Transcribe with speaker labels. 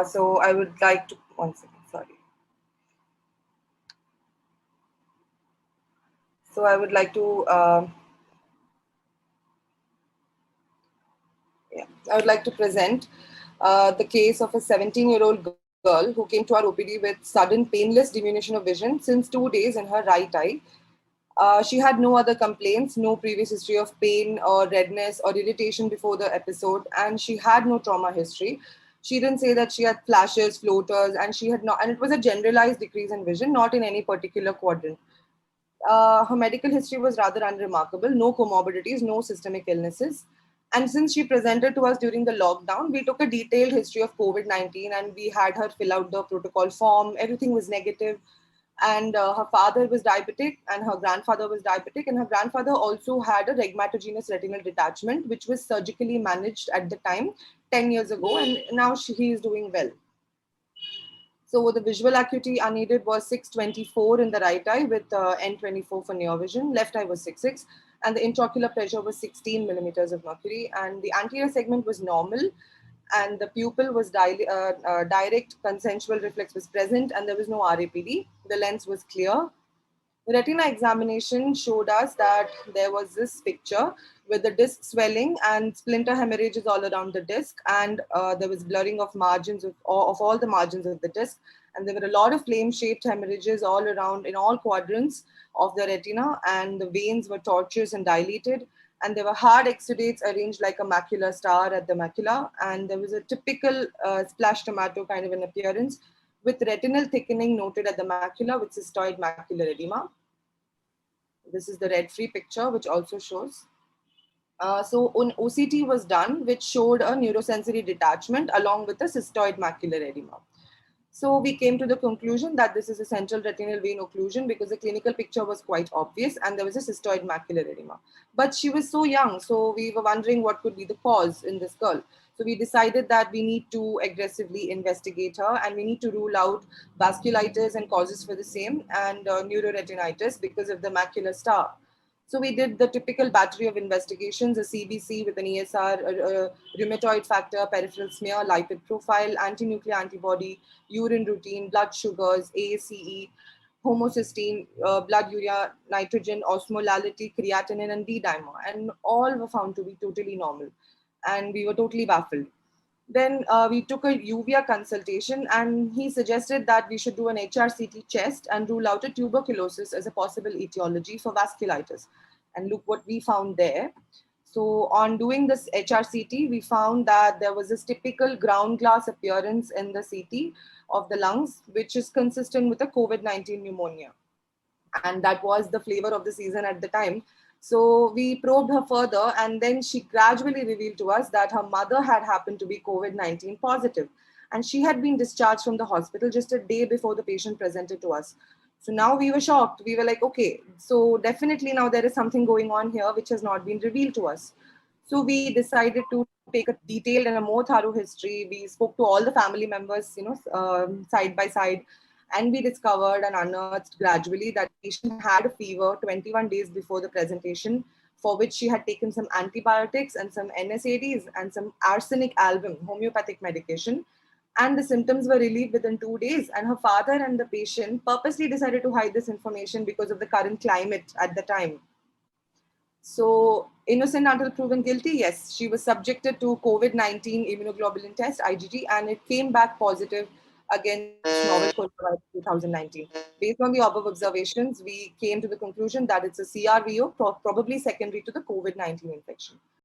Speaker 1: So I would like to, one second, sorry. So I would like to, yeah, I would like to present the case of a 17-year-old girl who came to our OPD with sudden painless diminution of vision since 2 days in her right eye. She had no other complaints, no previous history of pain or redness or irritation before the episode, and she had no trauma history. She didn't say that she had flashes, floaters, and she had not, and it was a generalized decrease in vision, not in any particular quadrant. Her medical history was rather unremarkable, no comorbidities, no systemic illnesses. And since she presented to us during the lockdown, we took a detailed history of COVID 19 and we had her fill out the protocol form. Everything was negative. And her father was diabetic and her grandfather was diabetic. And her grandfather also had a regmatogenous retinal detachment, which was surgically managed at the time 10 years ago. And now he is doing well. So the visual acuity unaided was 624 in the right eye with N24 for near vision. Left eye was 66, and the intraocular pressure was 16 millimeters of mercury. And the anterior segment was normal, and the pupil was direct consensual reflex was present, and there was no RAPD. The lens was clear. The retina examination showed us that there was this picture with the disc swelling and splinter hemorrhages all around the disc, and there was blurring of margins of all the margins of the disc, and there were a lot of flame-shaped hemorrhages all around in all quadrants of the retina, and the veins were tortuous and dilated, and there were hard exudates arranged like a macular star at the macula, and there was a typical splash tomato kind of an appearance with retinal thickening noted at the macula with cystoid macular edema. This is the red-free picture, which also shows. So an OCT was done, which showed a neurosensory detachment along with a cystoid macular edema. So we came to the conclusion that this is a central retinal vein occlusion because the clinical picture was quite obvious and there was a cystoid macular edema. But she was so young, so we were wondering what could be the cause in this girl. So we decided that we need to aggressively investigate her and we need to rule out vasculitis and causes for the same and neuroretinitis because of the macular star. So we did the typical battery of investigations, a CBC with an ESR, a rheumatoid factor, peripheral smear, lipid profile, anti-nuclear antibody, urine routine, blood sugars, ACE, homocysteine, blood urea, nitrogen, osmolality, creatinine, and D-dimer. And all were found to be totally normal. And we were totally baffled. Then we took a UVA consultation and he suggested that we should do an HRCT chest and rule out a tuberculosis as a possible etiology for vasculitis. And look what we found there. So on doing this HRCT, we found that there was this typical ground glass appearance in the CT of the lungs, which is consistent with a COVID-19 pneumonia. And that was the flavor of the season at the time. So we probed her further, and then she gradually revealed to us that her mother had happened to be COVID 19 positive, and she had been discharged from the hospital just a day before the patient presented to us. So now we were shocked. We were like, okay, so definitely now there is something going on here which has not been revealed to us. So we decided to take a detailed and a more thorough history. We spoke to all the family members, side by side, and we discovered and unearthed gradually that the patient had a fever 21 days before the presentation, for which she had taken some antibiotics and some NSAIDs and some arsenic album, homeopathic medication. And the symptoms were relieved within 2 days. And her father and the patient purposely decided to hide this information because of the current climate at the time. So, innocent until proven guilty, yes. She was subjected to COVID 19 immunoglobulin test, IgG, and it came back positive against novel coronavirus 2019. Based on the above observations, we came to the conclusion that it's a CRVO, probably secondary to the COVID 19 infection.